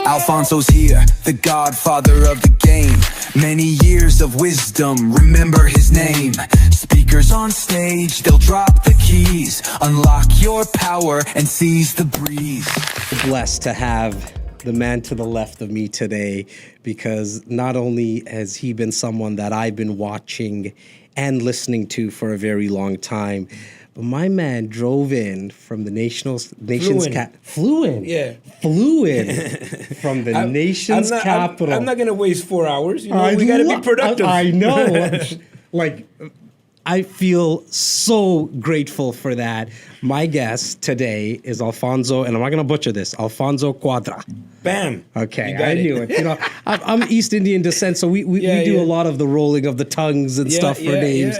Alfonso's here, the godfather of the game. Many years of wisdom, remember his name. Speakers on stage, they'll drop the keys. Unlock your power and seize the breeze. Blessed to have the man to the left of me today, because not only has he been someone that I've been watching and listening to for a very long time, but my man drove in from the flew in from the nation's capital. I'm not going to waste 4 hours. You know, we got to be productive. I know. Like, I feel so grateful for that. My guest today is Alfonso, and I'm not going to butcher this, Alfonso Cuadra. Bam. Okay, I knew it. You know, I'm East Indian descent, so we do a lot of the rolling of the tongues and stuff for names.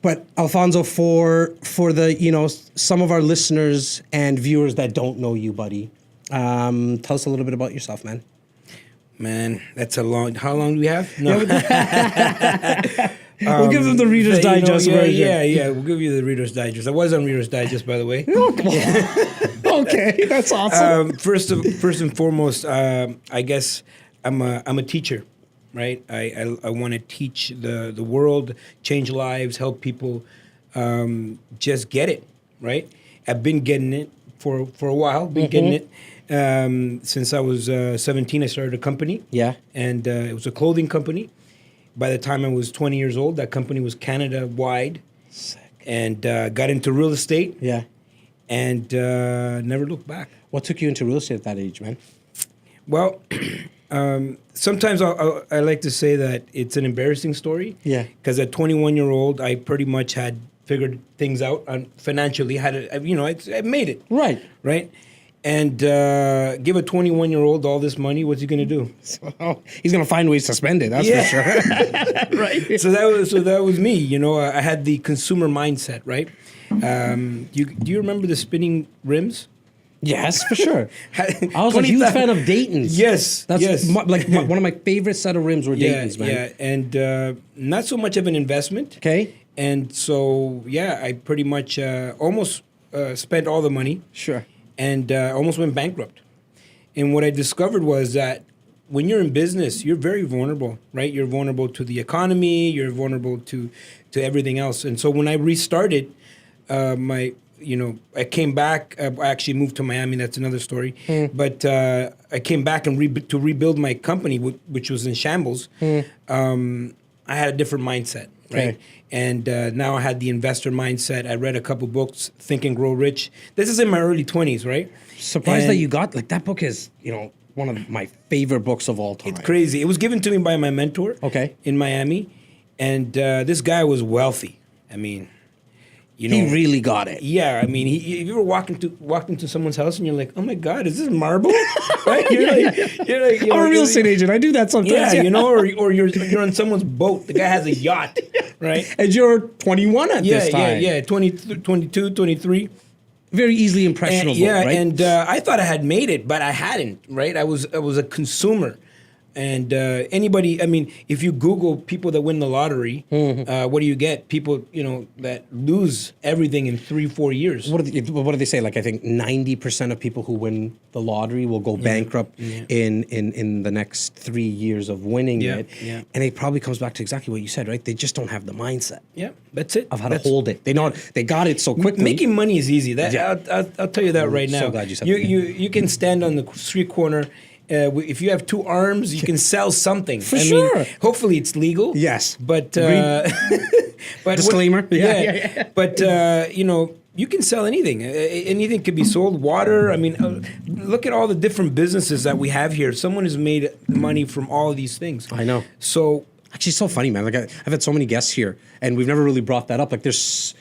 But Alfonso, for the, some of our listeners and viewers that don't know you, buddy, tell us a little bit about yourself, man. Man, that's a long. How long do we have? No. We'll give them the Reader's Digest version. Yeah. We'll give you the Reader's Digest. I was on Reader's Digest, by the way. Okay, that's awesome. First and foremost, I guess I'm a teacher, right? I want to teach the world, change lives, help people, just get it, right? I've been getting it for a while. Getting it since I was 17. I started a company. Yeah, and it was a clothing company. By the time I was 20 years old, that company was Canada-wide. Sick. And got into real estate. Yeah. And never looked back. What took you into real estate at that age, man? Well, sometimes I like to say that it's an embarrassing story. Yeah. Because at 21-year-old, I pretty much had figured things out financially. I made it. Right. Right. And give a 21-year-old all this money, what's he going to do? He's going to find ways to spend it, that's for sure. Right. So that was me. You know, I had the consumer mindset, right? Do you remember the spinning rims? Yes, for sure. I was a huge fan of Dayton's. Yes, one of my favorite set of rims were Dayton's, man. Yeah, and not so much of an investment. Okay. And so, I pretty much almost spent all the money. Sure. And almost went bankrupt. And what I discovered was that when you're in business, you're very vulnerable, right? You're vulnerable to the economy. You're vulnerable to everything else. And so when I restarted, I came back. I actually moved to Miami. That's another story. But I came back and to rebuild my company, which was in shambles. I had a different mindset, right? Okay. And now I had the investor mindset. I read a couple books, Think and Grow Rich. This is in my early 20s, right? Surprised that you got, that book is, one of my favorite books of all time. It's crazy. It was given to me by my mentor in Miami. And this guy was wealthy. I mean, he really got it. Yeah, I mean, if you ever walked into someone's house and you're like, oh my God, is this marble? Right? You're like, I'm a real estate agent. I do that sometimes. Yeah, or you're on someone's boat. The guy has a yacht, right? And you're 21 at this time. Yeah, 22, 23. Very easily impressionable, right? And I thought I had made it, but I hadn't, right? I was a consumer. And anybody, I mean, if you Google people that win the lottery, what do you get? People, that lose everything in 3-4 years. What do they say? Like, I think 90% of people who win the lottery will go bankrupt in the next 3 years of winning it. Yeah. And it probably comes back to exactly what you said, right? They just don't have the mindset. Yeah, that's it. Of how to hold it. They got it so quickly. Making money is easy. I'll tell you that right now. So glad you said that. You can stand on the street corner. If you have 2 arms, you can sell something. For sure. Hopefully it's legal. Yes. But disclaimer. Yeah. But you can sell anything. Anything could be sold. Water. I mean, look at all the different businesses that we have here. Someone has made money from all of these things. I know. So actually, it's so funny, man. Like I've had so many guests here, and we've never really brought that up. Like there's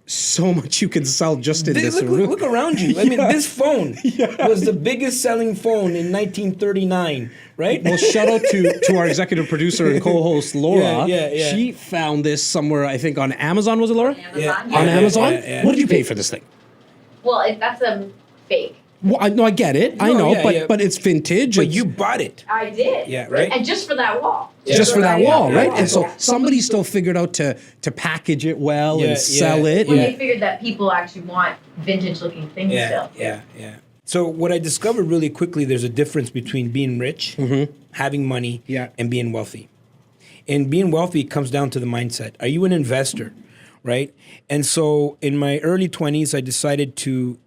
so much you can sell just in this room. Look around you. I mean, this phone was the biggest selling phone in 1939, right? Well, shout out to our executive producer and co-host, Laura. Yeah. She found this somewhere, I think, on Amazon. Was it, Laura? Amazon. On Amazon? Yeah. What did you pay for this thing? Well, that's a fake. Well, I get it. I know, but it's vintage. But you bought it. I did. Yeah, right? And just for that wall. Just for that wall, right? And so Yeah. somebody still figured out to package it well and sell it. Well, they figured that people actually want vintage looking things still. Yeah. So what I discovered really quickly, there's a difference between being rich, having money, Yeah. and being wealthy. And being wealthy comes down to the mindset. Are you an investor, right? And so in my early 20s, I decided to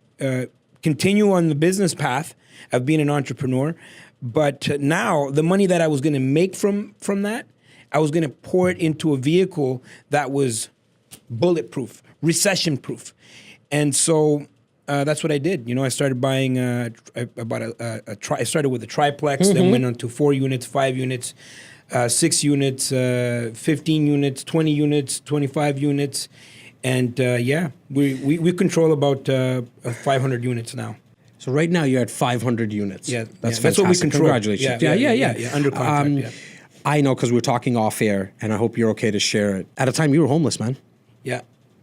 continue on the business path of being an entrepreneur. But now the money that I was going to make from that, I was going to pour it into a vehicle that was bulletproof, recession-proof. And so that's what I did. You know, I started buying. I started with a triplex, then went on to 4 units, 5 units, 6 units, 15 units, 20 units, 25 units, and we control about 500 units now. So right now you're at 500 units. Yeah, that's that's what we fantastic. control. Congratulations. Yeah, under contract. Yeah. I know because we're talking off air, and I hope you're okay to share it. At a time, you were homeless, man. Yeah.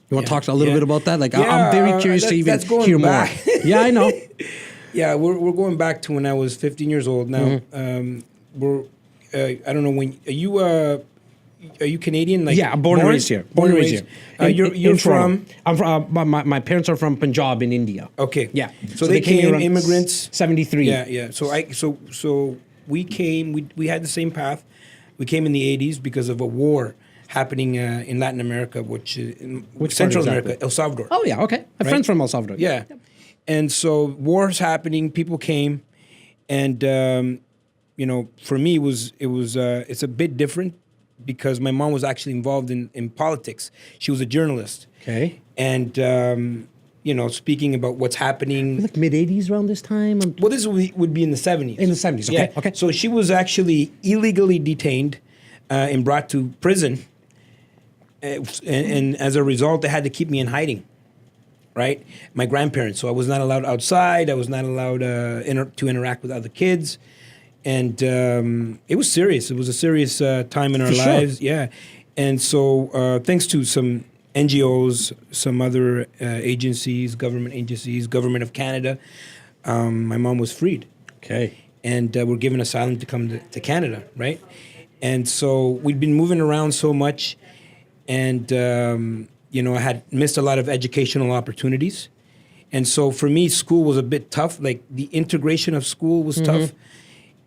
You want to talk a little bit about that? Like, Yeah, I'm very curious to even that's going hear back. more. Yeah, I know. Yeah, we're going back to when I was 15 years old. Now, we're I don't know when are you Canadian? Like Yeah, I'm born and raised here. Born and raised here. You're Toronto. from I'm from. My parents are from Punjab in India. okay. Yeah. So they came around immigrants. 73. Yeah. So we came. We had the same path. We came in the 80s because of a war happening in Latin America, which Central part America, exactly? El Salvador. Oh yeah. Okay. My friends from El Salvador. Yeah. And so wars happening, people came, and for me it's a bit different because my mom was actually involved in politics. She was a journalist. Okay. And speaking about what's happening. Like mid 80s around this time. Well, this would be in the 70s. In the 70s. Okay. Yeah. Okay. So she was actually illegally detained and brought to prison. And as a result, they had to keep me in hiding, right? My grandparents. So I was not allowed outside. I was not allowed to interact with other kids. And it was serious. It was a serious time in our For sure. lives. Yeah. And so thanks to some NGOs, some other agencies, Government of Canada, my mom was freed. Okay. And were given asylum to come to Canada, right? And so we'd been moving around so much, and I had missed a lot of educational opportunities. And so for me, school was a bit tough. Like the integration of school was tough.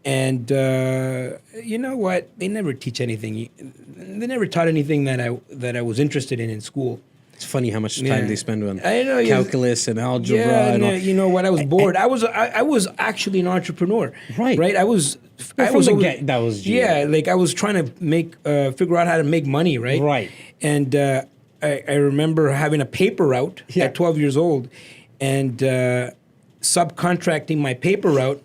And you know what? They never teach anything. They never taught anything that I was interested in school. It's funny how much time Yeah. they spend on I know, yeah. calculus and algebra. Yeah, and all. you know what? I was bored. I was actually an entrepreneur. Right. Right. I was. Well, I from was. the always- get- that was you. Yeah. Like I was trying to figure out how to make money. Right. Right. And I remember having a paper route Yeah. at 12 years old, and subcontracting my paper route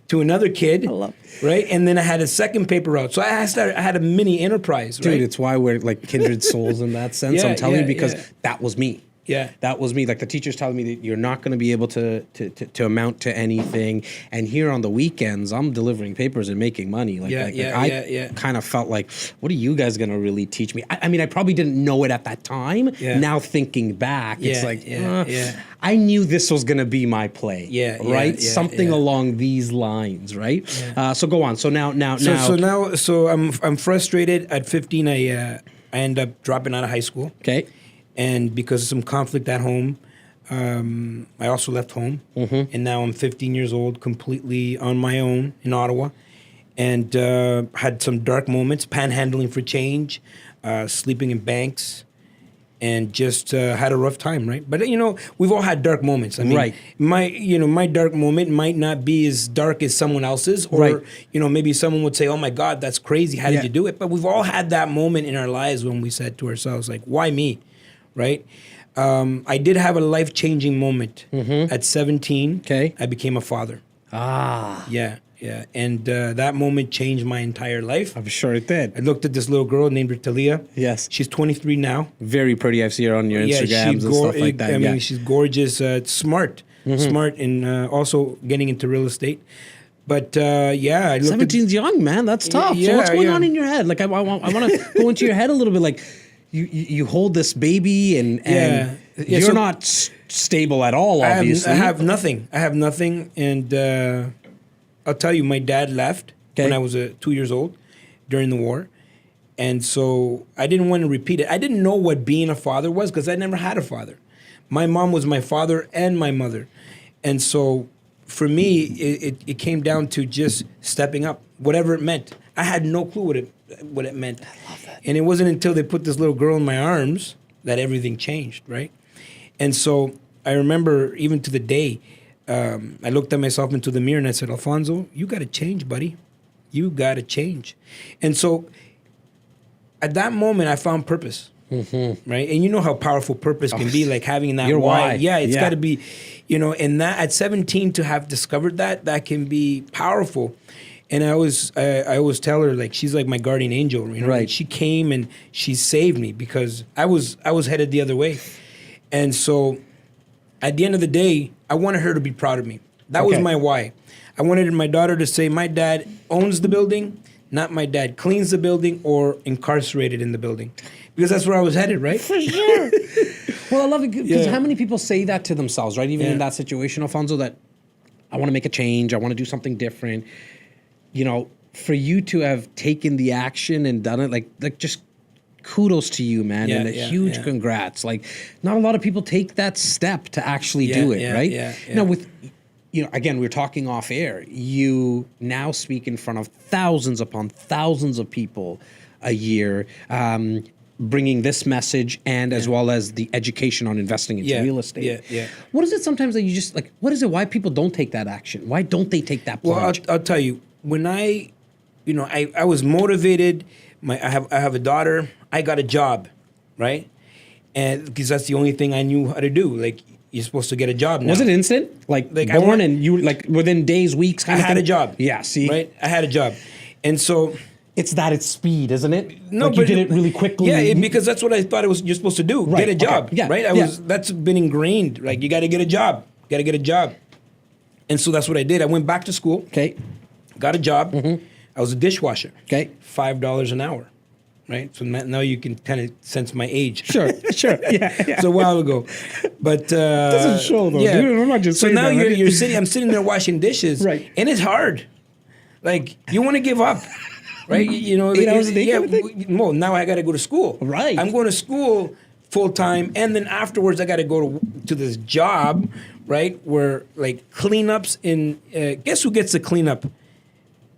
to another kid. I love- Right. And then I had a second paper route. So I had a mini enterprise. Dude, right. it's why we're like kindred souls in that sense. Yeah, I'm telling you yeah, because yeah. that was me. Yeah. That was me. Like the teacher's telling me that you're not going to be able to amount to anything. And here on the weekends, I'm delivering papers and making money. Like, I kind of felt like, what are you guys going to really teach me? I mean, I probably didn't know it at that time. Yeah. Now thinking back, it's Yeah, like, yeah. I knew this was going to be my play. Yeah, yeah, right? yeah, Something yeah. along these lines, right? Yeah. So go on. So now. So I'm frustrated. At 15, I end up dropping out of high school. Okay. And because of some conflict at home, I also left home. And now I'm 15 years old, completely on my own in Ottawa. And had some dark moments, panhandling for change, sleeping in banks, and just had a rough time, right? But, we've all had dark moments. I mean, Right. my dark moment might not be as dark as someone else's. Or, Right. maybe someone would say, oh, my God, that's crazy. How Yeah. did you do it? But we've all had that moment in our lives when we said to ourselves, like, why me? Right? I did have a life-changing moment. At 17, Okay. I became a father. Ah, Yeah. And that moment changed my entire life. I'm sure it I did. looked at this little girl named her Talia. Yes. She's 23 now. Very pretty. I've seen her on your Instagrams and stuff like that. I yeah. mean, she's gorgeous, smart, and also getting into real estate. But I looked 17's young, man. That's tough. So Yeah, what's going yeah. on in your head? Like, I want to go into your head a little bit. Like, you hold this baby and Yeah, you're so- not stable at all, obviously. I have nothing. And I'll tell you, my dad left Okay. when I was 2 years old during the war. And so I didn't want to repeat it. I didn't know what being a father was because I never had a father. My mom was my father and my mother. And so for me, it came down to just stepping up, whatever it meant. I had no clue what it meant. I love that. And it wasn't until they put this little girl in my arms that everything changed, right? And so I remember, even to the day, I looked at myself into the mirror and I said, Alfonso, you got to change, buddy. You got to change. And so at that moment, I found purpose, right? And you know how powerful purpose can be, like having that Your why. why. Yeah, it's Yeah. got to be, and that at 17 to have discovered that can be powerful. And I always tell her, like, she's like my guardian angel, Right. She came and she saved me because I was headed the other way. And so at the end of the day, I wanted her to be proud of me. That was Okay. my why. I wanted my daughter to say, my dad owns the building, not my dad cleans the building or incarcerated in the building. Because that's where I was headed, right? For sure. Well, I love it because Yeah. how many people say that to themselves, right? Even Yeah. in that situation, Alfonso, that I want to make a change, I want to do something different. For you to have taken the action and done it, like just kudos to you, man, Yeah, and a yeah, huge yeah. congrats. Like, not a lot of people take that step to actually do it, Yeah, right? yeah, yeah. Now, with again, we were talking off air. You now speak in front of thousands upon thousands of people a year, bringing this message and as well as the education on investing into Yeah, real estate. yeah, yeah. What is it sometimes that you just like? What is it? Why people don't take that action? Why don't they take that Well, plunge? I'll tell you, when I was motivated. I have a daughter. I got a job, right? And because that's the only thing I knew how to do. Like, you're supposed to get a job now. Was it instant? Like I born want- and you like within days, weeks? I Kind of had a thing? job. Yeah. See, right? I had a job, and so it's speed, isn't it? no, like you but did it really quickly. Yeah, because that's what I thought you're supposed to do. Right, Get a job. okay, yeah, Right. yeah. That's been ingrained. Like, you got to get a job. Got to get a job. And so that's what I did. I went back to school. Okay. Got a job. I was a dishwasher. Okay. $5 an hour. Right. So now you can kind of sense my age. Sure. Sure. Yeah. It's a while ago, but Doesn't show, though, dude. I'm not just so saying now that, right? you're sitting. I'm sitting there washing dishes, Right. And it's hard. Like, you want to give up, right? 8 hours a day Yeah. kind of thing? Well, now I got to go to school. Right. I'm going to school full time, and then afterwards I got to go to this job, right? Where, like, cleanups in. Guess who gets the cleanup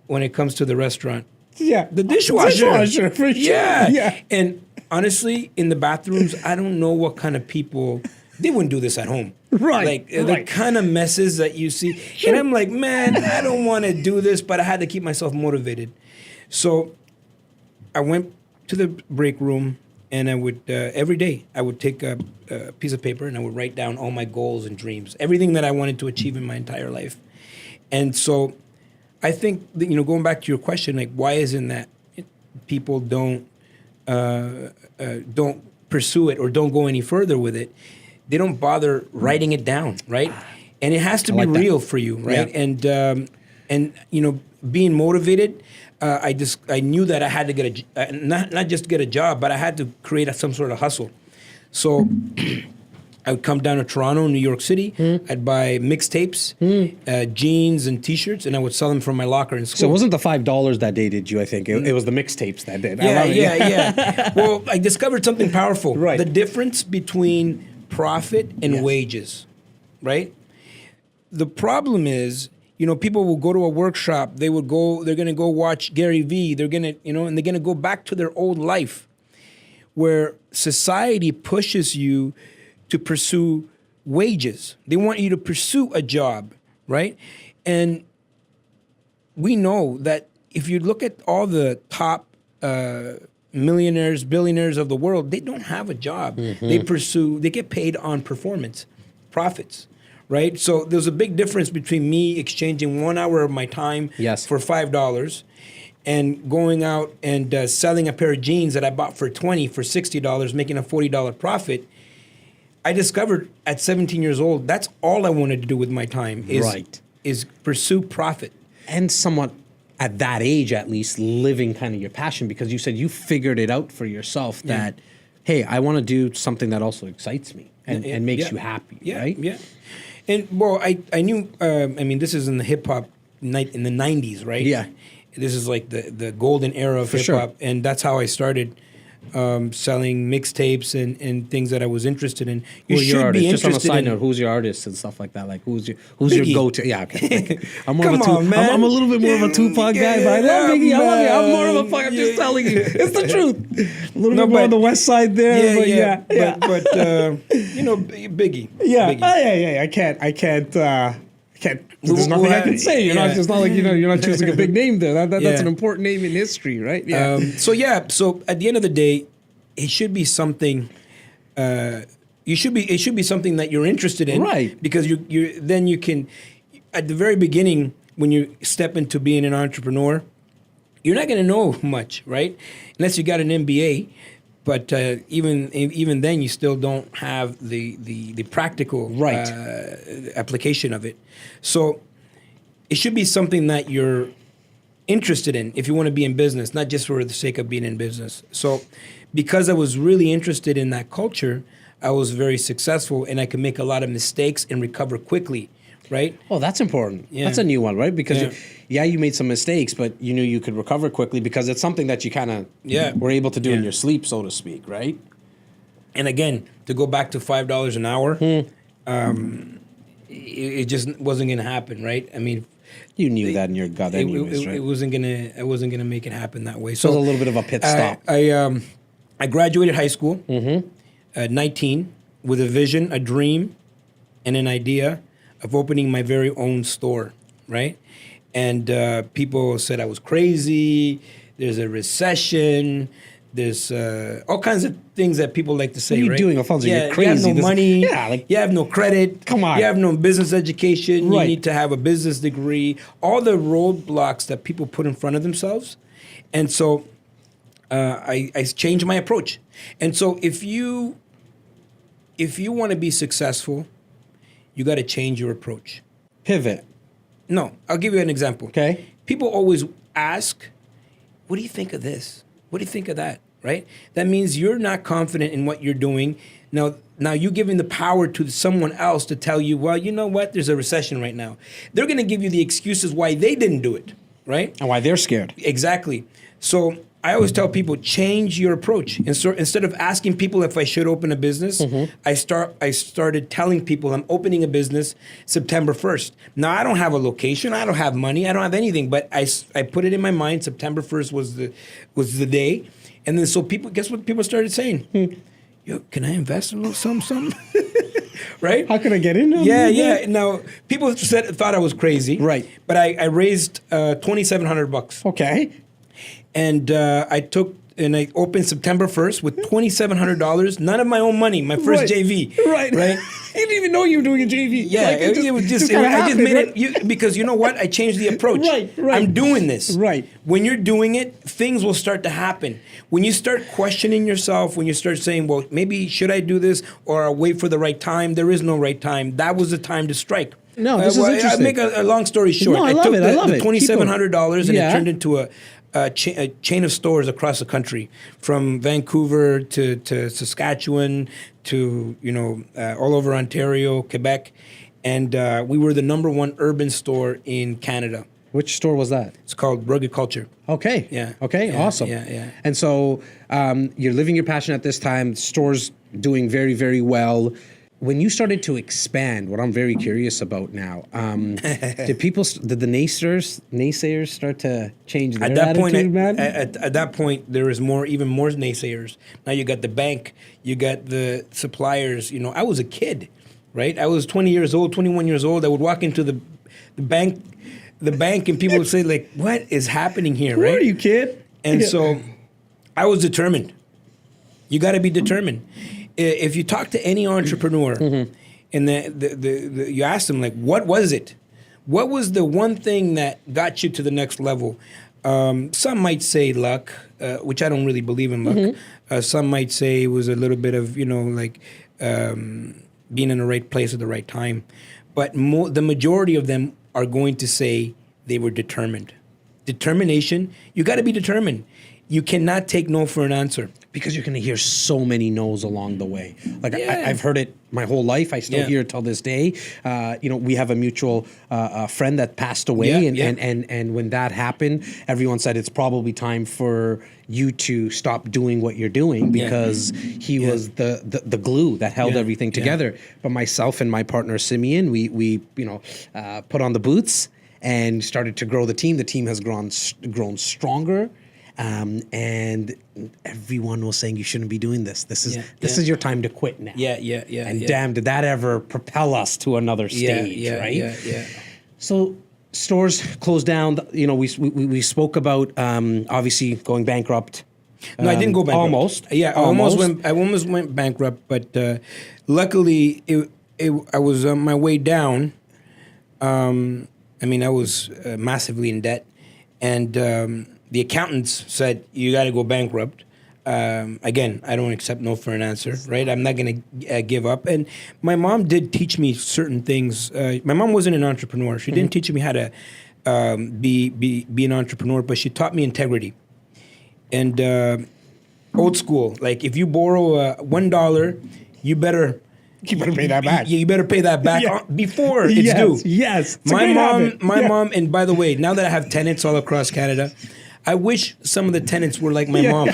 when it comes to the restaurant? Yeah. The dishwasher. Dishwasher, for sure. Yeah. Yeah. And honestly, in the bathrooms, I don't know what kind of people, they wouldn't do this at home. Right, Like, the right. kind of messes that you see. And I'm like, man, I don't want to do this, but I had to keep myself motivated. So I went to the break room, and I would, every day, I would take a piece of paper and I would write down all my goals and dreams, everything that I wanted to achieve in my entire life. And so I think that, going back to your question, like, why isn't that people don't pursue it or don't go any further with it? They don't bother writing it down, right? And it has to I be like that. real for you, right? Yeah. And being motivated, I knew that I had to get not just get a job, but I had to create some sort of hustle. So I would come down to Toronto, New York City. I'd buy mixtapes, jeans, and T-shirts, and I would sell them from my locker in school. So it wasn't the $5 that day, did you? I think it was the mixtapes that did. I love it. Yeah. Well, I discovered something powerful. Right. The difference between profit and Yes. wages, right? The problem is, people will go to a workshop. They're going to go watch Gary Vee. They're going to, and they're going to go back to their old life where society pushes you to pursue wages. They want you to pursue a job, right? And we know that if you look at all the top millionaires, billionaires of the world, they don't have a job. They get paid on performance, profits, right? So there's a big difference between me exchanging 1 hour of my time Yes. for $5 and going out and selling a pair of jeans that I bought for $20 for $60, making a $40 profit. I discovered at 17 years old, that's all I wanted to do with my time is pursue profit. And somewhat at that age, at least, living kind of your passion, because you said you figured it out for yourself that, hey, I want to do something that also excites me and makes you happy, right? Yeah. And well, I knew, this is in the hip hop night in the 90s, right? Yeah. This is like the golden era of For hip sure. hop. And that's how I started selling mixtapes and things that I was interested in. Who are your artists? Just on a side in. note, who's your artist and stuff like that? Like who's your Biggie. go-to? Yeah, okay. I'm more Come of a on, man. I'm a little bit more of a Tupac guy, but I love Biggie. I love you. I'm more of a fuck. I'm just Yeah. telling you, it's the truth. A little No, bit more but- on the west side there, but yeah. But you know, Biggie. Yeah, Biggie. yeah. I can't. There's nothing I can say. You're not just not like you're not choosing a big name there. That's Yeah. an important name in history, right? Yeah. So at the end of the day, it should be something. It should be something that you're interested in, Right. Because then you can, at the very beginning, when you step into being an entrepreneur, you're not going to know much, right? Unless you got an MBA. But even then, you still don't have the practical Right. application of it. So it should be something that you're interested in if you want to be in business, not just for the sake of being in business. So because I was really interested in that culture, I was very successful, and I could make a lot of mistakes and recover quickly, right? Oh, that's important. Yeah. That's a new one, right? Because Yeah. you made some mistakes, but you knew you could recover quickly because it's something that you kind of Yeah. were able to do in Yeah. your sleep, so to speak, right? And again, to go back to $5 an hour, it just wasn't going to happen, right? I mean, You knew that in your gut, anyways, right? it wasn't gonna. I wasn't gonna make it happen that way. So it was a little bit of a pit stop. I graduated high school at 19 with a vision, a dream, and an idea of opening my very own store, right? And people said I was crazy. There's a recession. There's all kinds of things that people like to say. What are you right? doing, Alfonso? You're You have crazy. no This- money. Yeah, like- you have no credit. Come on. You have no business education. Right. You need to have a business degree. All the roadblocks that people put in front of themselves. And so I changed my approach. And so if you want to be successful, you got to change your approach. Pivot. No, I'll give you an example. Okay. People always ask, what do you think of this? What do you think of that? Right? That means you're not confident in what you're doing. Now you're giving the power to someone else to tell you, well, you know what? There's a recession right now. They're going to give you the excuses why they didn't do it. Right? And why they're scared. Exactly. So I always tell people, change your approach. And so instead of asking people if I should open a business, I started telling people I'm opening a business September 1st. Now, I don't have a location. I don't have money. I don't have anything. But I put it in my mind. September 1st was the day. And then so people, guess what people started saying? Yo, can I invest a little something? Right? How can I get in? Yeah. Now, people thought I was crazy. Right. But I raised $2,700. Okay. And I opened September 1st with $2,700, none of my own money, my first Right. JV. Right. Right. You didn't even know you were doing a JV. Yeah, Like, it was just, kinda I just happened, made right? it, because you know what? I changed the approach. Right. I'm doing this. Right. When you're doing it, things will start to happen. When you start questioning yourself, when you start saying, well, maybe should I do this or I'll wait for the right time? There is no right time. That was the time to strike. No, this is I interesting. make a long story short. No, I love took it. I love the it. Keep going. $2,700 and Yeah. it turned into a chain of stores across the country, from Vancouver to Saskatchewan to all over Ontario, Quebec, and we were the #1 urban store in Canada. Which store was that? It's called Rugged Culture. Okay. Yeah. Okay. Yeah, Awesome. yeah. And so you're living your passion at this time. Store's doing very, very well. When you started to expand, what I'm very curious about now, did the naysayers start to change their At that attitude, point, man? at that point, there was even more naysayers. Now you got the bank, you got the suppliers. I was a kid, right? I was 20 years old, 21 years old. I would walk into the bank, and people would say, like, "What is happening here?" Who right? are you, kid? And Yeah. so, I was determined. You got to be determined. If you talk to any entrepreneur, and you ask them, like, what was it? What was the one thing that got you to the next level? Some might say luck, which I don't really believe in luck. Some might say it was a little bit of, being in the right place at the right time. But the majority of them are going to say they were determined. Determination, you got to be determined. You cannot take no for an answer. Because you're going to hear so many no's along the way. Like Yeah. I've heard it my whole life. I still Yeah. hear it till this day. We have a mutual friend that passed away, Yeah, and when that happened, everyone said it's probably time for you to stop doing what you're doing because he was the glue that held Yeah, everything yeah. together. But myself and my partner Simeon, we put on the boots and started to grow the team. The team has grown stronger. And everyone was saying you shouldn't be doing this. This is your time to quit now. Yeah. And yeah. damn, did that ever propel us to another stage, right? Yeah. So stores closed down. We spoke about obviously going bankrupt. No, I didn't go bankrupt. Almost. Yeah, I almost went bankrupt, but luckily I was on my way down. I was massively in debt, and the accountants said you got to go bankrupt. Again, I don't accept no for an answer, right? I'm not going to give up. And my mom did teach me certain things. My mom wasn't an entrepreneur. She didn't teach me how to be an entrepreneur, but she taught me integrity. And old school, like if you borrow $1, you better pay that back. You better pay that back before it's Yes, due. yes. It's a My great mom, habit. my Yeah. mom, and by the way, now that I have tenants all across Canada, I wish some of the tenants were like my mom.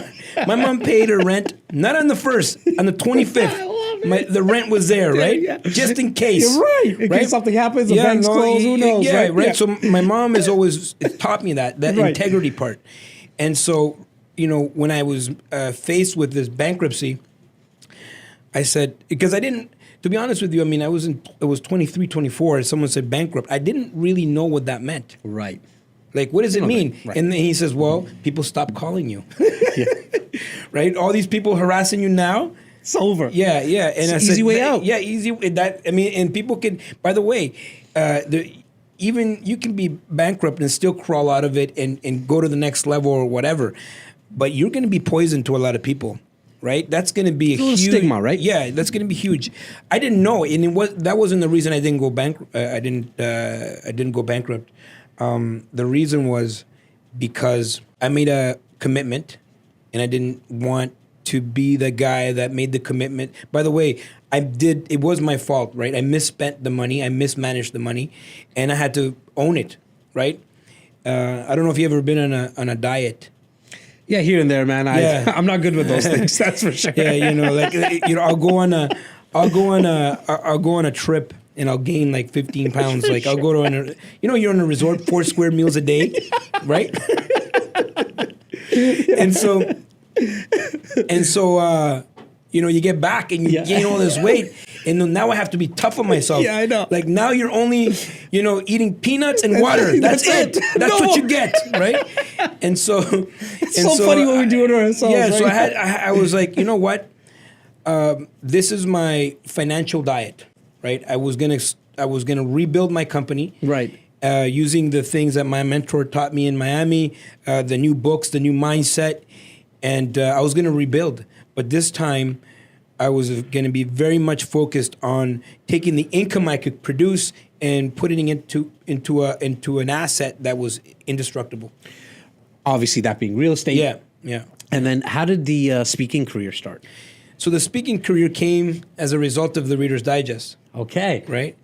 My mom paid her rent not on the 1st, on the 25th. The rent was there, right? Yeah. Just in case. You're right. In case something happens, the bank's closed, who knows, Yeah, right? right. Yeah. So my mom has always taught me that Right. integrity part. And so, when I was faced with this bankruptcy, I said, because I didn't, to be honest with you, I was 23, 24, and someone said bankrupt. I didn't really know what that meant. Right. Like, what does it mean? Right. And then he says, well, people stop calling you. Right? All these people harassing you now. It's over. Yeah. And It's I an said, easy way out. Yeah, easy. And people can, by the way, even you can be bankrupt and still crawl out of it and go to the next level or whatever. But you're going to be poison to a lot of people. Right, that's going to be a little huge stigma, right? Yeah, that's going to be huge. I didn't know, and that wasn't the reason I didn't go bankrupt. I didn't go bankrupt. The reason was because I made a commitment, and I didn't want to be the guy that made the commitment. By the way, it was my fault, right? I misspent the money, I mismanaged the money, and I had to own it, right? I don't know if you've ever been on a diet. Yeah, here and there, man. Yeah. I'm not good with those things. That's for sure. Yeah, I'll go on a trip and I'll gain like 15 pounds. Like I'll go to you're on a resort 4 square meals a day, right? And so you get back and you gain all this weight. And then now I have to be tough on myself. Yeah, I know. Like now you're only, eating peanuts and water. That's it. That's what you get, right? And so It's so funny when we do it ourselves. Yeah, so right? I was like, you know what? This is my financial diet, right? I was gonna rebuild my company, Right. Using the things that my mentor taught me in Miami, the new books, the new mindset, and I was gonna rebuild. But this time, I was going to be very much focused on taking the income I could produce and putting it into an asset that was indestructible. Obviously, that being real estate. Yeah. And then how did the speaking career start? So the speaking career came as a result of the Reader's Digest, Okay. right?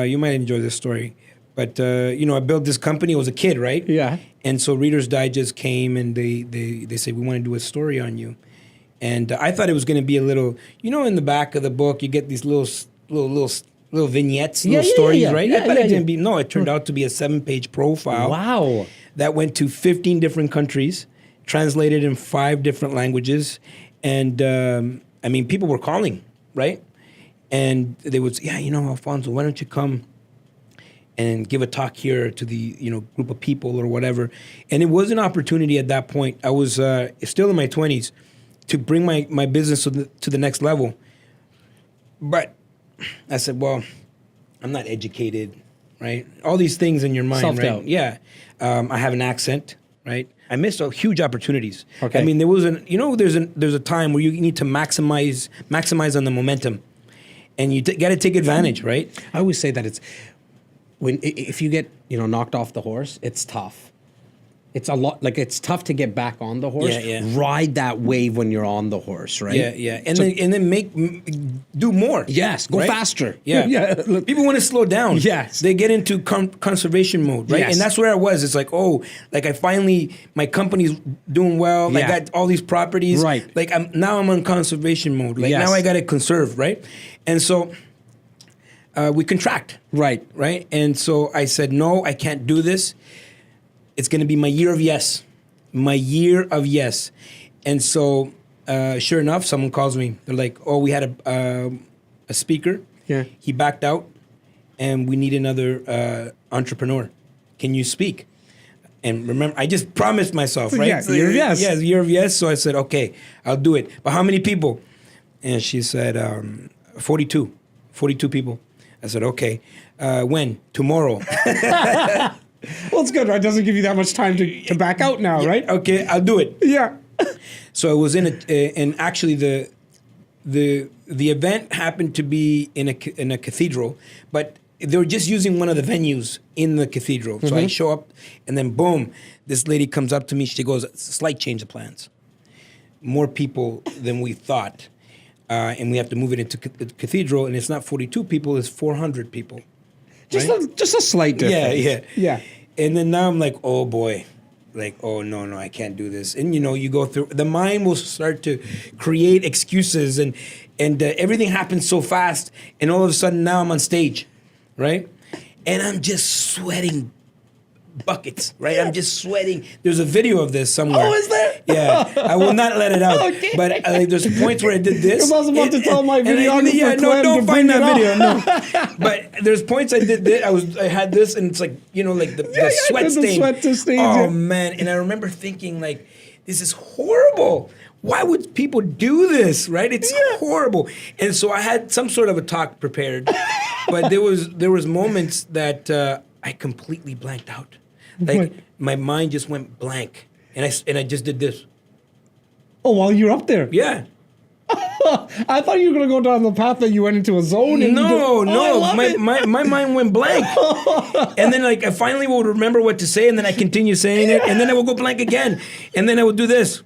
You might enjoy this story. But, I built this company. I was a kid, right? Yeah. And so Reader's Digest came and they said, we want to do a story on you. And I thought it was going to be a little, in the back of the book, you get these little vignettes, little stories, right? I thought it didn't be. No, it turned out to be a 7-page profile. Wow. That went to 15 different countries, translated in 5 different languages, and people were calling, right? And they would say, Alfonso, why don't you come and give a talk here to the group of people or whatever? And it was an opportunity at that point. I was still in my 20s. To bring my business to the next level. But I said, well, I'm not educated, right? All these things in your mind, Self-doubt. right? Yeah. I have an accent, right? I missed huge opportunities. Okay. There was there's a time where you need to maximize on the momentum. And you got to take advantage, right? I always say that it's if you get knocked off the horse, it's tough. it's a lot, like it's tough to get back on the horse. Yeah, yeah. Ride that wave when you're on the horse, right? Yeah, yeah, and then do more. Yes, go right? faster. Yeah, yeah. People want to slow down. Yes. they get into conservation mode, right? Yes. And that's where I was. It's like, oh, like I finally, my company's doing well. Like Yeah. I got all these properties. Right. Like I'm on conservation mode. Like Yes. now I got to conserve, right? And so we contract. Right. Right. And so I said, no, I can't do this. It's going to be my year of yes. My year of yes. And so, sure enough, someone calls me. They're like, oh, we had a speaker. Yeah. He backed out, and we need another entrepreneur. Can you speak? And remember, I just promised myself, right? Yeah, year of yes. Yes, year of yes. So I said, okay, I'll do it. But how many people? And she said, 42 people. I said, okay. When? Tomorrow. Well, it's good, right? It doesn't give you that much time to back out now, right? Okay, I'll do it. Yeah. So I was in and actually the event happened to be in a cathedral, but they were just using one of the venues in the cathedral. So I show up, and then boom, this lady comes up to me. She goes, "Slight change of plans. More people than we thought, and we have to move it into the cathedral. And it's not 42 people; it's 400 people." Just Right? just a slight difference. Yeah. And then now I'm like, oh boy, like, oh no, I can't do this. And you go through, the mind will start to create excuses, and everything happens so fast. And all of a sudden now I'm on stage, right? And I'm just sweating buckets, right? I'm just sweating. There's a video of this somewhere. Oh, is there? Yeah, I will not let it out. Okay. But there's points where I did this. I was about to tell my videographer, Yeah, no, Glenn, don't to find bring that it video. up. No. But there's points I did this. I had this, and it's like like the sweat the stain. sweat stain, Oh yeah. man! And I remember thinking like, this is horrible. Why would people do this? Right? It's horrible. And so I had some sort of a talk prepared, but there was moments that I completely blanked out. Like What? my mind just went blank, and I just did this. Oh, while you're up there. Yeah. I thought you were going to go down the path that you went into a zone. And No, I love it. my mind went blank. And then I finally would remember what to say, and then I continue saying it, and then I will go blank again. And then I would do this.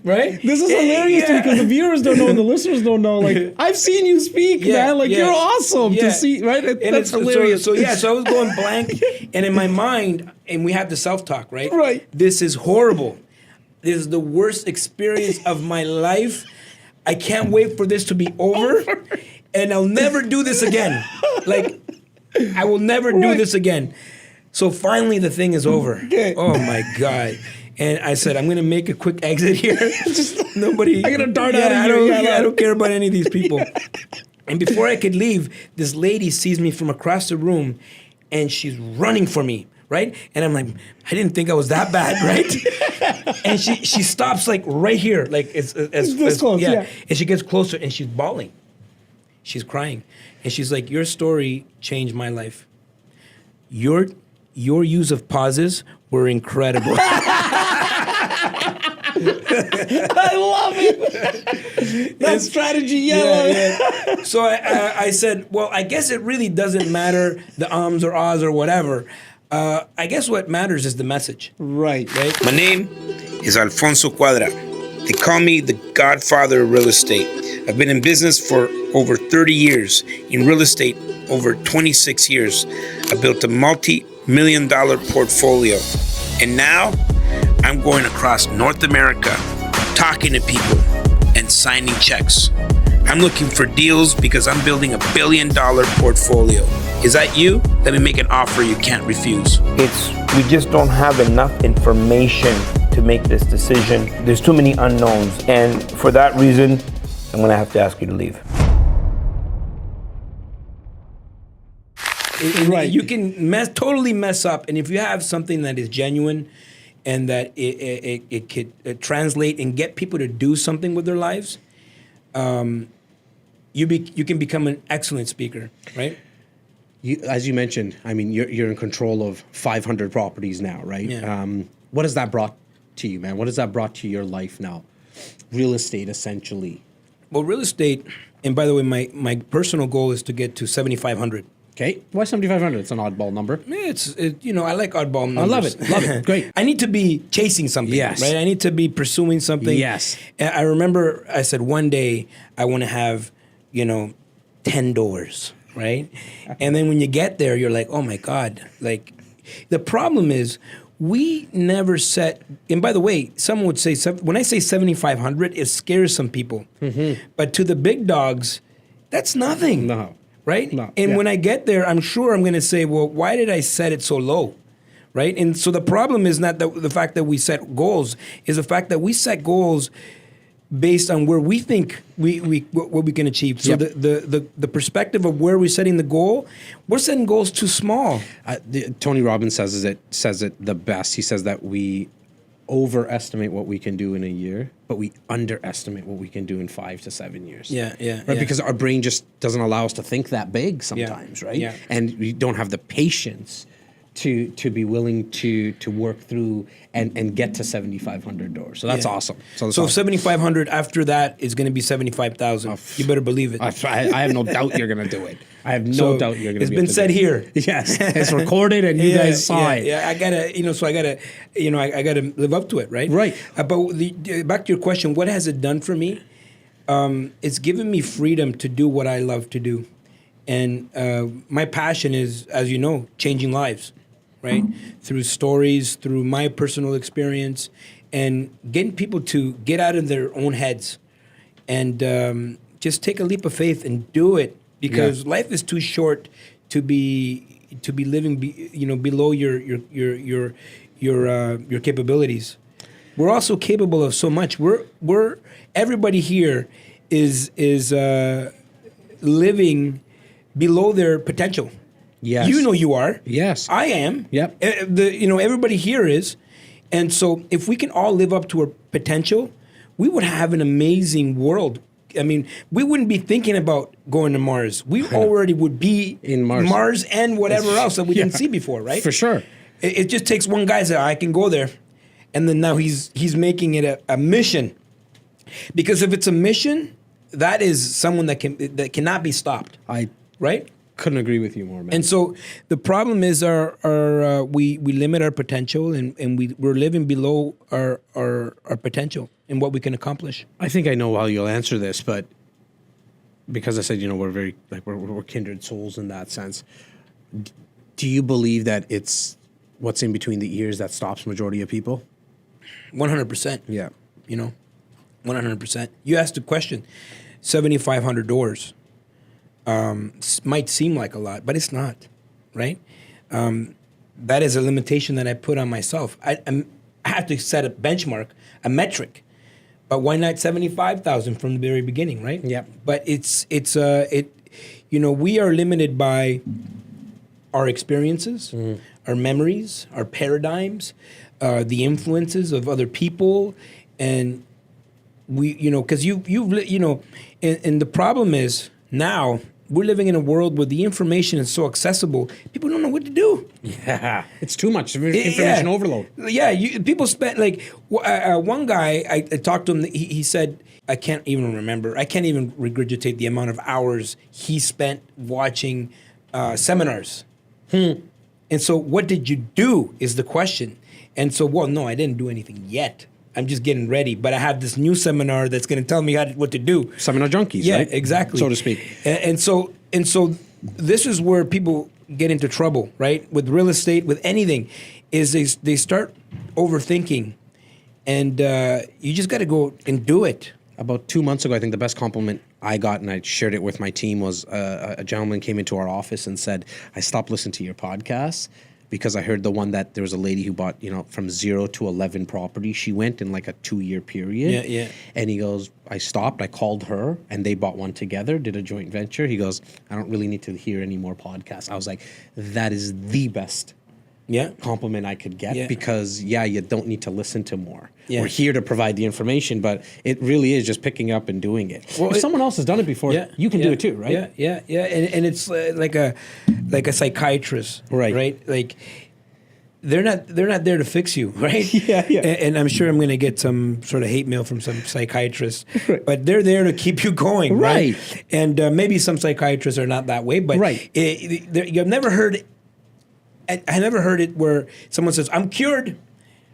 Right? This is hilarious to me because the viewers don't know and the listeners don't know. Like, I've seen you speak, man. Like, you're awesome to see, right? That's hilarious. So I was going blank, and in my mind, and we have the self-talk, right? Right. This is horrible. This is the worst experience of my life. I can't wait for this to be over, and I'll never do this again. Like, I will never do this again. So finally, the thing is over. Okay. Oh my God. And I said, I'm going to make a quick exit here. Nobody. I'm gonna dart out of I here. don't, Yeah, I don't care about any of these people. And before I could leave, this lady sees me from across the room, and she's running for me, right? And I'm like, I didn't think I was that bad, right? And she stops like right here, like it's This close, yeah. And she gets closer, and she's bawling. She's crying, and she's like, "Your story changed my life. Your use of pauses were incredible." I love it. That strategy, Yeah. So I said, well, I guess it really doesn't matter the ums or ahs or whatever. I guess what matters is the message. Right. Right? My name is Alfonso Cuadra. They call me the Godfather of real estate. I've been in business for over 30 years. In real estate, over 26 years. I built a multi-million-dollar portfolio. And now, I'm going across North America, talking to people and signing checks. I'm looking for deals because I'm building a $1 billion portfolio. Is that you? Let me make an offer you can't refuse. We just don't have enough information to make this decision. There's too many unknowns. And for that reason, I'm gonna have to ask you to leave. Right. You can totally mess up. And if you have something that is genuine and that it could translate and get people to do something with their lives, you can become an excellent speaker, right? As you mentioned, I mean, you're in control of 500 properties now, right? Yeah. What has that brought to you, man? What has that brought to your life now? Real estate, essentially. Well, real estate, and by the way, my personal goal is to get to 7,500. Okay. Why 7,500? It's an oddball number. I like oddball numbers. love it. Love it. Great. I need to be chasing something. Yes. Right. I need to be pursuing something. Yes. And I remember I said one day I want to have, 10 doors. Right. And then when you get there, you're like, oh my God. Like, the problem is we never set. And by the way, someone would say when I say 7,500, it scares some people. Mm-hmm. But to the big dogs, that's nothing. No. Right? No, And yeah. when I get there, I'm sure I'm going to say, well, why did I set it so low? Right? And so the problem is not the fact that we set goals, is the fact that we set goals based on where we think what we can achieve. So Yep. the perspective of where we're setting the goal, we're setting goals too small. Tony Robbins says it the best. He says that we overestimate what we can do in a year, but we underestimate what we can do in 5 to 7 years. Yeah. Right, because our brain just doesn't allow us to think that big sometimes, right? Yeah. And we don't have the patience to be willing to work through and get to 7,500 doors. So that's Yeah. awesome. So that's So awesome. 7,500 after that is going to be 75,000. You better believe it. I have no doubt you're going to do it. I have no So doubt you're going to. it's been said here. Yes, it's recorded and you guys saw it. Yeah, I gotta, so I gotta, I gotta live up to it, right? Right. But back to your question, what has it done for me? It's given me freedom to do what I love to do, and my passion is, as you know, changing lives, right? Through stories, through my personal experience, and getting people to get out of their own heads, and just take a leap of faith and do it, because life is too short to be living, below your capabilities. We're also capable of so much. We're everybody here is living below their potential. Yes. You are. Yes. I am. Yep. Everybody here is. And so if we can all live up to our potential, we would have an amazing world. I mean, we wouldn't be thinking about going to Mars. We already would be In Mars. and whatever else that we didn't see before, right? For sure. It just takes one guy to say, I can go there. And then now he's making it a mission. Because if it's a mission, that is someone that cannot be stopped. I Right? couldn't agree with you more, man. And so the problem is we limit our potential, and we're living below our potential and what we can accomplish. I think I know how you'll answer this, but because I said, we're very we're kindred souls in that sense. Do you believe that it's what's in between the ears that stops majority of people? 100%. Yeah. 100%. You asked the question, 7,500 doors might seem like a lot, but it's not, right? That is a limitation that I put on myself. I have to set a benchmark, a metric. But why not 75,000 from the very beginning, right? Yep. But we are limited by our experiences, our memories, our paradigms, the influences of other people, and because and the problem is now we're living in a world where the information is so accessible, people don't know what to do. Yeah. It's too much information overload. Yeah, people spend one guy. I talked to him. He said, I can't even remember. I can't even regurgitate the amount of hours he spent watching seminars. And so, what did you do? Is the question. And so, no, I didn't do anything yet. I'm just getting ready, but I have this new seminar that's going to tell me what to do. Seminar junkies, Yeah, right? exactly. So to speak. And so this is where people get into trouble, right? With real estate, with anything, is they start overthinking, and you just got to go and do it. About 2 months ago, I think the best compliment I got, and I shared it with my team, was a gentleman came into our office and said, I stopped listening to your podcast because I heard the one that there was a lady who bought, from 0 to 11 properties. She went in like a 2-year period. Yeah. And he goes, I stopped, I called her, and they bought one together, did a joint venture. He goes, I don't really need to hear any more podcasts. I was like, that is the best compliment I could get, because you don't need to listen to more. Yeah. We're here to provide the information, but it really is just picking up and doing it. Well, if someone else has done it before, you can do it too, right? Yeah. And it's like a psychiatrist, Right. Right? Like they're not there to fix you, right? Yeah. And I'm sure I'm going to get some sort of hate mail from some psychiatrist, but they're there to keep you going, right? And maybe some psychiatrists are not that way, but you've never heard. I never heard it where someone says, "I'm cured."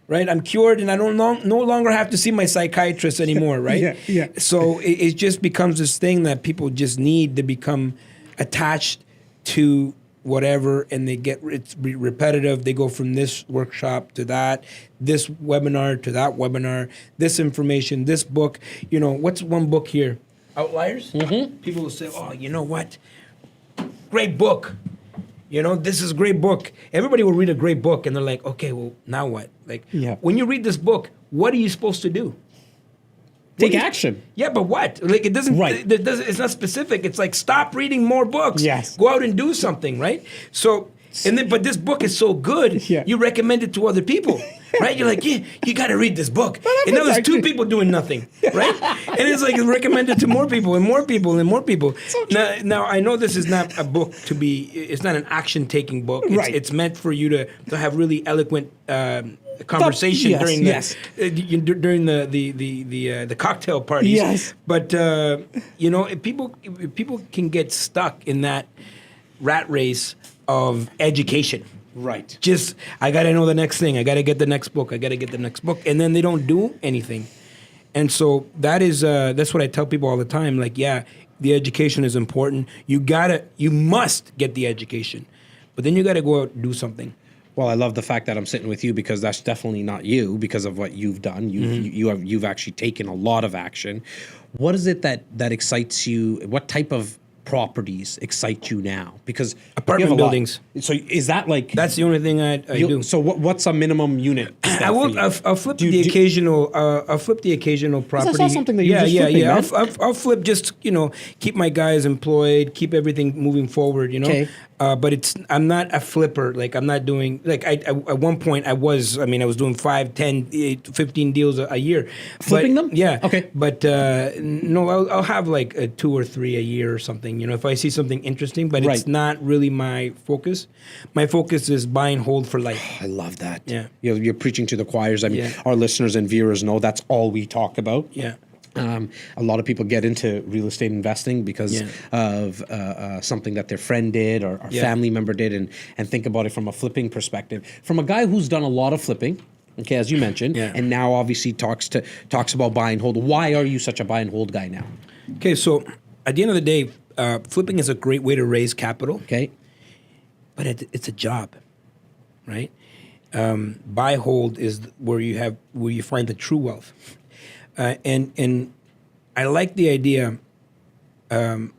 Right, I'm cured, and I no longer have to see my psychiatrist anymore. Right. Yeah. So it just becomes this thing that people just need to become attached to whatever, and it's repetitive. They go from this workshop to that, this webinar to that webinar, this information, this book. What's one book here? Outliers. Mm-hmm. People will say, "Oh, you know what? Great book." This is a great book. Everybody will read a great book, and they're like, okay, well, now what? Like, when you read this book, what are you supposed to do? Take action. Yeah, but what? Like, it doesn't. Right. It's not specific. It's like, stop reading more books. Yes. Go out and do something, right? So, but this book is so good, you recommend it to other people. Right? You're like, yeah, you got to read this book. And now there's two people doing nothing, right? And it's like recommended to more people and more people and more people. So now, I know this is not a book it's not an action-taking book. It's meant for you to have really eloquent conversation during the cocktail parties. Yes. But, if people can get stuck in that rat race of education. Right. Just, I got to know the next thing. I got to get the next book. And then they don't do anything. And so that's what I tell people all the time. Like, yeah, the education is important. You must get the education. But then you got to go out and do something. Well, I love the fact that I'm sitting with you, because that's definitely not you, because of what you've done. You've actually taken a lot of action. What is it that excites you? What type of properties excite you now? Because apartment buildings. So is that like that's the only thing I do? So what's a minimum unit? I'll flip the occasional. I'll flip the occasional property. That's something that you're just flipping, I'll flip just keep my guys employed, keep everything moving forward. Okay. But I'm not a flipper. Like, I'm not doing, like, at one point I was doing 5, 10, 15 deals a year. Flipping them? Yeah. Okay. But no, I'll have like 2 or 3 a year or something, if I see something interesting, but it's not really my focus. My focus is buy and hold for life. I love that. Yeah. You're preaching to the choirs. I mean, our listeners and viewers know that's all we talk about. Yeah. A lot of people get into real estate investing because of something that their friend did or family member did, and think about it from a flipping perspective. From a guy who's done a lot of flipping, okay, as you mentioned, and now obviously talks about buy and hold. Why are you such a buy and hold guy now? Okay, so at the end of the day, flipping is a great way to raise capital. Okay, but it's a job, right? Buy hold is where you find the true wealth. And I like the idea of,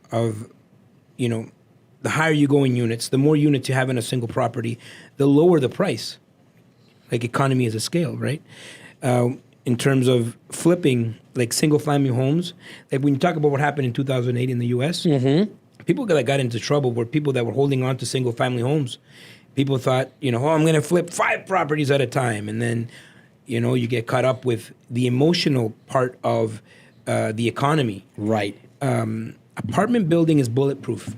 the higher you go in units, the more units you have in a single property, the lower the price. Like, economy is a scale, right? In terms of flipping, like single-family homes, like when you talk about what happened in 2008 in the U.S., people that got into trouble were people that were holding on to single-family homes. People thought, I'm going to flip 5 properties at a time, and then you get caught up with the emotional part of the economy. Right. Apartment building is bulletproof.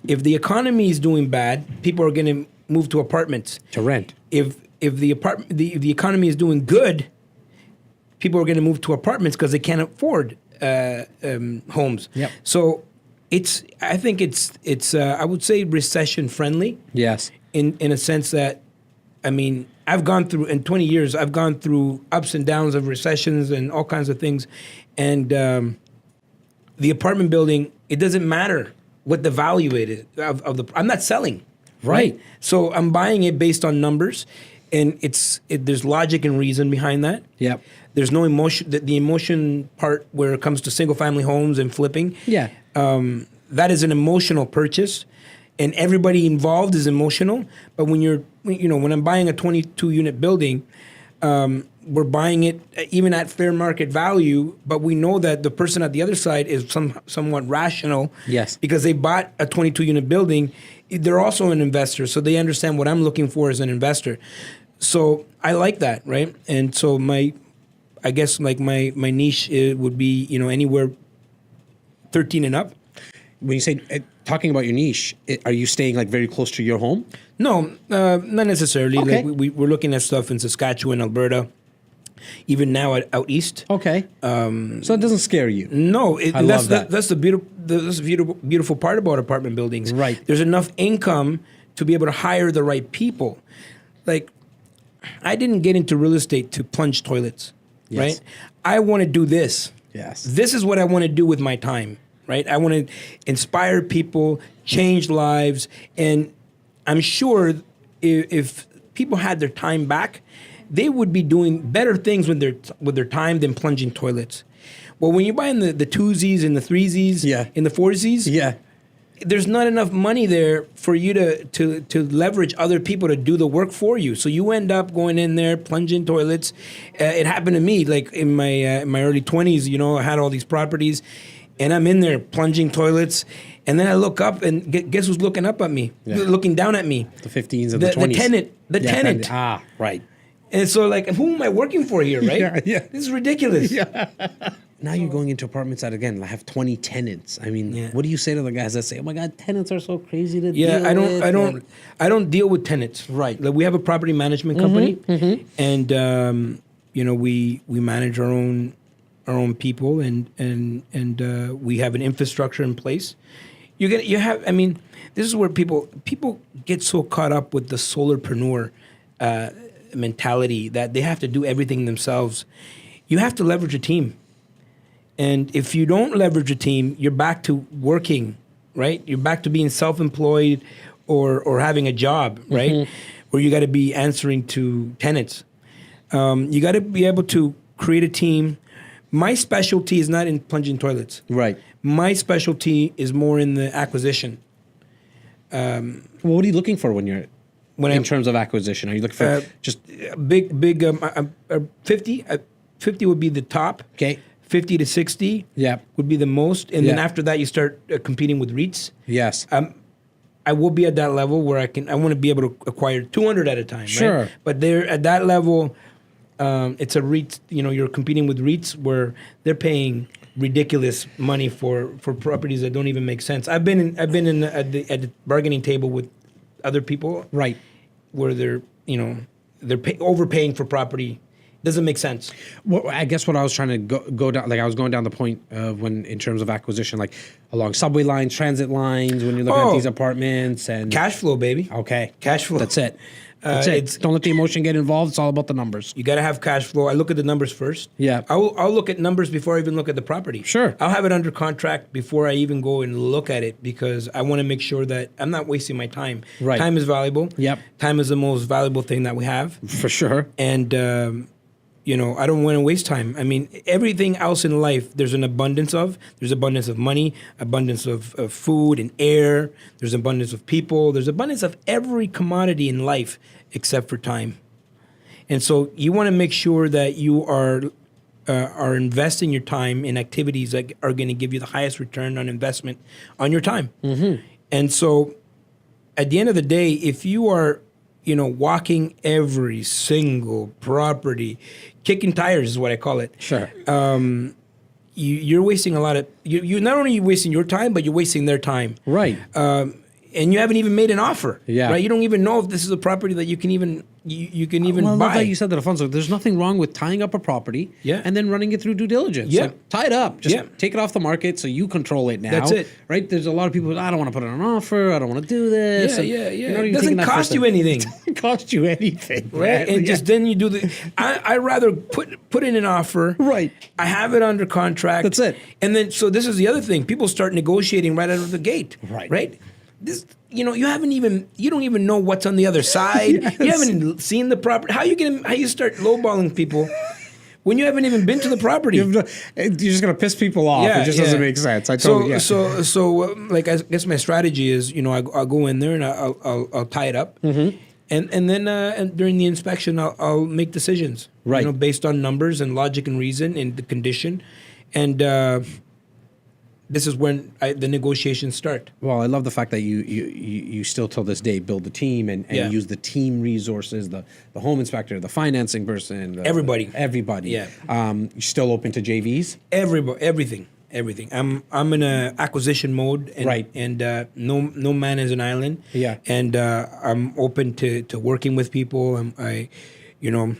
If the economy is doing bad, people are going to move to apartments. To rent. If the economy is doing good, people are going to move to apartments because they can't afford homes. Yep. So I think it's I would say recession friendly. Yes. In a sense that, I've gone through, in 20 years, I've gone through ups and downs of recessions and all kinds of things. And the apartment building, it doesn't matter what the value it is I'm not selling. Right. So I'm buying it based on numbers, and there's logic and reason behind that. Yep. There's no emotion, the emotion part where it comes to single family homes and flipping. Yeah. That is an emotional purchase. And everybody involved is emotional. But when I'm buying a 22 unit building, we're buying it even at fair market value, but we know that the person at the other side is somewhat rational. Yes. Because they bought a 22 unit building. They're also an investor, so they understand what I'm looking for as an investor. So I like that, right? And so my niche would be, anywhere 13 and up. When you say talking about your niche, are you staying like very close to your home? No, not necessarily. Okay. Like we're looking at stuff in Saskatchewan, Alberta, even now out east. Okay. So it doesn't scare you. No, I love that. That's the beautiful part about apartment buildings. Right. There's enough income to be able to hire the right people. Like, I didn't get into real estate to plunge toilets, Yes. right? I want to do this. Yes. This is what I want to do with my time, right? I want to inspire people, change lives, and I'm sure if people had their time back, they would be doing better things with their time than plunging toilets. Well, when you're buying the twosies and the threesies, Yeah. and the foursies, Yeah. there's not enough money there for you to leverage other people to do the work for you. So you end up going in there, plunging toilets. It happened to me, like in my early 20s. You know, I had all these properties, and I'm in there plunging toilets. And then I look up, and guess who's looking up at me, looking down at me? The 15s and the 20s. The tenant. Ah, right. And so, like, who am I working for here, right? Yeah. This is ridiculous. Now you're going into apartments that, again, have 20 tenants. I mean, Yeah. what do you say to the guys that say, "Oh my God, tenants are so crazy to Yeah, deal I with"? I don't deal with tenants. Right. Like, we have a property management company, and you know, we manage our own people, and we have an infrastructure in place. I mean, this is where people get so caught up with the solarpreneur mentality that they have to do everything themselves. You have to leverage a team. And if you don't leverage a team, you're back to working, right? You're back to being self-employed or having a job, right? Where you got to be answering to tenants. You got to be able to create a team. My specialty is not in plunging toilets. Right. My specialty is more in the acquisition. Well, what are you looking for when you're in terms of acquisition? Are you looking for just big 50 would be the top. okay? 50 to 60 Yeah. would be the most. And then Yeah. after that, you start competing with REITs. Yes. I will be at that level where I want to be able to acquire 200 at a time. Sure. Right? But they're at that level, it's a REIT, you know, you're competing with REITs where they're paying ridiculous money for properties that don't even make sense. I've been at the bargaining table with other people. Right. Where they're overpaying for property. Doesn't make sense. Well, I guess what I was trying to go down, like I was going down the point of when, in terms of acquisition, like along subway lines, transit lines, when you're looking at these apartments and Cash flow, baby. Okay. Cash flow. That's it. That's it. Don't let the emotion get involved. It's all about the numbers. You got to have cash flow. I look at the numbers first. Yeah. I'll look at numbers before I even look at the property. Sure. I'll have it under contract before I even go and look at it because I want to make sure that I'm not wasting my time. Right. Time is valuable. Yep. Time is the most valuable thing that we have. For sure. And, you know, I don't want to waste time. I mean, everything else in life, there's an abundance of. There's abundance of money, abundance of food and air. There's abundance of people. There's abundance of every commodity in life except for time. And so you want to make sure that you are investing your time in activities that are going to give you the highest return on investment on your time. Mm-hmm. And so at the end of the day, if you are, you know, walking every single property, kicking tires is what I call it. Sure. You're wasting a lot of. You not only are you wasting your time, but you're wasting their time. Right. And you haven't even made an offer. Yeah. Right. You don't even know if this is a property that you can even you can even Well, I buy. love that you said that, Alfonso. There's nothing wrong with tying up a property Yeah. and then running it through due diligence. Yeah. Like, tie it up. Just Yeah. take it off the market so you control it now. That's it. Right? There's a lot of people who, I don't want to put it on an offer. I don't want to do this. Yeah, And yeah, yeah. you're not It even doesn't taking that cost first you step. anything. It doesn't cost you anything. Right, man. and Yeah. just then you do the. I rather put in an offer. Right. I have it under contract. That's it. And then so this is the other thing. People start negotiating right out of the gate. Right. Right. This, you know, you don't even know what's on the other side. Yes. You haven't seen the property. How you start lowballing people when you haven't even been to the property? You're just going to piss people off. It just doesn't make sense. I totally, yeah. So like I guess my strategy is, you know, I'll go in there and I'll tie it up, and then and during the inspection I'll make decisions, Right. You know, based on numbers and logic and reason and the condition, and this is when the negotiations start. Well, I love the fact that you still till this day build the team and Yeah. use the team resources, the home inspector, the financing person, Everybody. everybody. Yeah. You're still open to JVs. Everything. everything. I'm in a acquisition mode, and, Right. And no man is an island. Yeah. And I'm open to working with people. In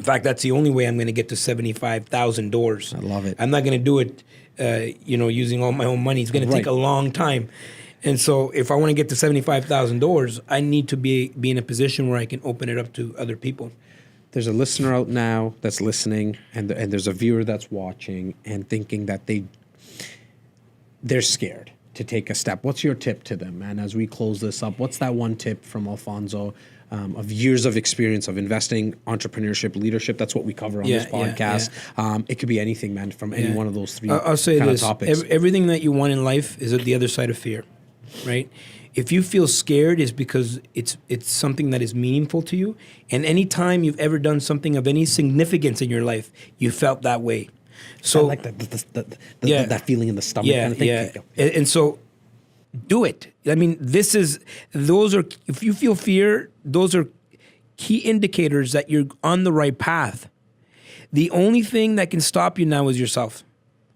fact, that's the only way I'm going to get to 75,000 doors. I love it. I'm not going to do it, using all my own money. It's going to take Right. a long time. And so if I want to get to 75,000 doors, I need to be in a position where I can open it up to other people. There's a listener out now that's listening, and there's a viewer that's watching and thinking that they're scared to take a step. What's your tip to them, man, as we close this up? What's that one tip from Alfonso of years of experience of investing, entrepreneurship, leadership? That's what we cover on this podcast. It could be anything, man, from any one of those three I'll say kind this. of topics. Everything that you want in life is at the other side of fear, right? If you feel scared, it's because it's something that is meaningful to you. And any time you've ever done something of any significance in your life, you felt that way. So I like that feeling in the stomach kind of thing. Yeah. And so do it. I mean, if you feel fear, those are key indicators that you're on the right path. The only thing that can stop you now is yourself,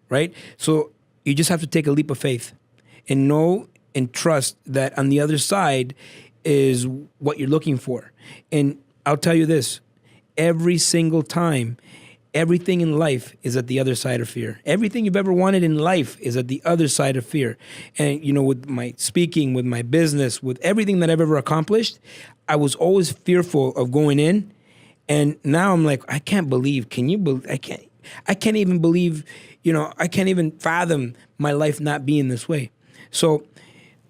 right? So you just have to take a leap of faith and know and trust that on the other side is what you're looking for. And I'll tell you this, every single time, everything in life is at the other side of fear. Everything you've ever wanted in life is at the other side of fear. And, with my speaking, with my business, with everything that I've ever accomplished, I was always fearful of going in. And now I'm like, I can't believe, I can't even believe, I can't even fathom my life not being this way. So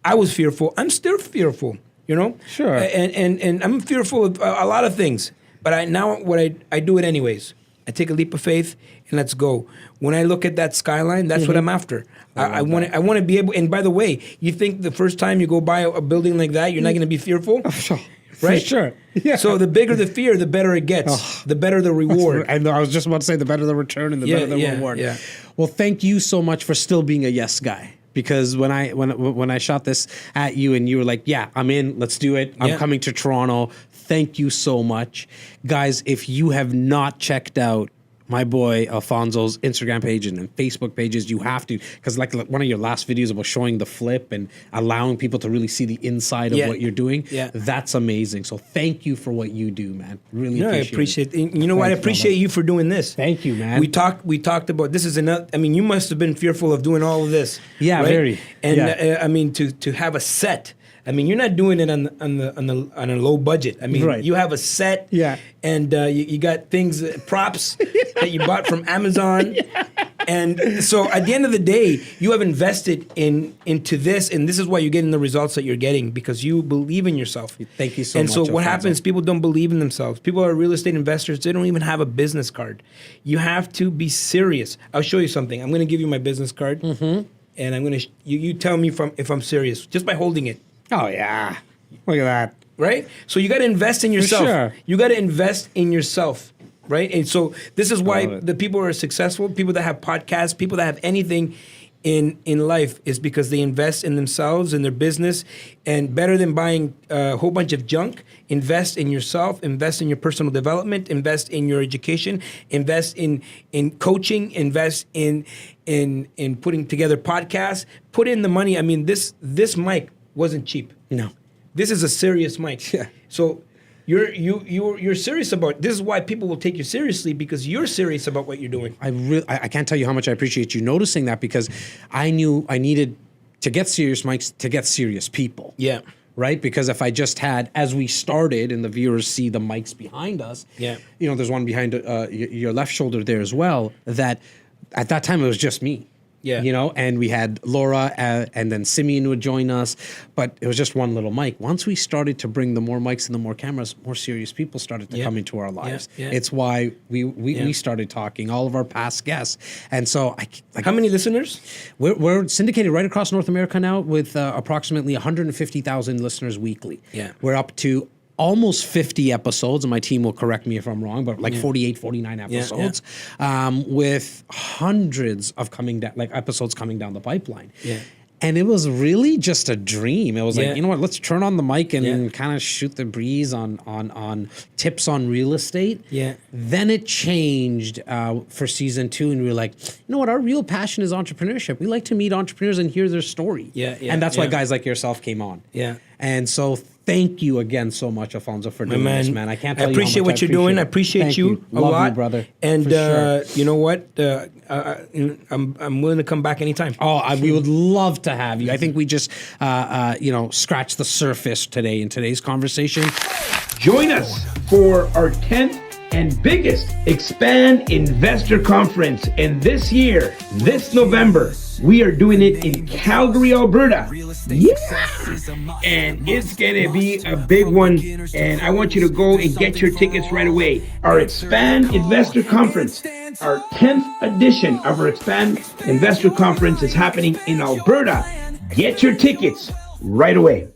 I was fearful. I'm still fearful, Sure. And I'm fearful of a lot of things. But I do it anyways. I take a leap of faith and let's go. When I look at that skyline, that's what I'm after. I want to be able. And by the way, you think the first time you go by a building like that, you're not going to be fearful, right? Sure. Yeah. So the bigger the fear, the better it gets. The better the reward. And I was just about to say, the better the return and the better the reward. Yeah. Well, thank you so much for still being a yes guy. Because when I shot this at you and you were like, yeah, I'm in, let's do it. I'm coming to Toronto. Thank you so much. Guys, if you have not checked out my boy Alfonso's Instagram page and Facebook pages, you have to, because like one of your last videos about showing the flip and allowing people to really see the inside of what you're doing, that's amazing. So thank you for what you do, man. Really appreciate it. You know what? I appreciate you for doing this. Thank you, man. We talked about this is another. I mean, you must have been fearful of doing all of this. Yeah, right? very. And I mean, to have a set. I mean, you're not doing it on a low budget. I mean, you have a set, and you got things, props that you bought from Amazon, and so at the end of the day, you have invested into this, and this is why you're getting the results that you're getting because you believe in yourself. Thank you so much. much. And so what happens? People don't believe in themselves. People are real estate investors. They don't even have a business card. You have to be serious. I'll show you something. I'm going to give you my business card, and I'm going to you tell me if I'm serious just by holding it. Oh, yeah. Look at that. Right? So you got to invest in yourself. Sure. You got to invest in yourself. Right? And so this is why the people who are successful, people that have podcasts, people that have anything in life is because they invest in themselves, in their business. And better than buying a whole bunch of junk, invest in yourself, invest in your personal development, invest in your education, invest in coaching, invest in putting together podcasts, put in the money. I mean, this mic wasn't cheap. No. This is a serious mic. Yeah. So you're serious about. This is why people will take you seriously because you're serious about what you're doing. I can't tell you how much I appreciate you noticing that because I knew I needed to get serious mics to get serious people. Yeah. Right? Because if I just had, as we started, and the viewers see the mics behind us, there's one behind your left shoulder there as well, that at that time it was just me. Yeah. And we had Laura and then Simeon would join us, but it was just one little mic. Once we started to bring the more mics and the more cameras, more serious people started to come into our lives. Yeah. It's why we started talking, all of our past guests. And so how many listeners? We're syndicated right across North America now with approximately 150,000 listeners weekly. Yeah. We're up to almost 50 episodes, and my team will correct me if I'm wrong, but 48, 49 episodes, with hundreds of episodes coming down the pipeline. Yeah. And it was really just a dream. It was Yeah. like, you know what, let's turn on the mic and Yeah. kind of shoot the breeze on tips on real estate. Yeah. Then it changed for season 2, and we were like, you know what, our real passion is entrepreneurship. We like to meet entrepreneurs and hear their story. Yeah, yeah, and that's why yeah. guys like yourself came on. Yeah. And so thank you again so much, Alfonso, for doing this, man. I can't tell you how appreciate much what you're doing. I appreciate Thank you a Love lot, you, brother. And For sure. you know what? I'm willing to come back anytime. We would love to have you. I think we just, scratched the surface today in today's conversation. Join us for our 10th and biggest Expand Investor Conference. And this year, this November, we are doing it in Calgary, Alberta. Yeah! And it's gonna be a big one. And I want you to go and get your tickets right away. Our Expand Investor Conference, our 10th edition of our Expand Investor Conference is happening in Alberta. Get your tickets right away.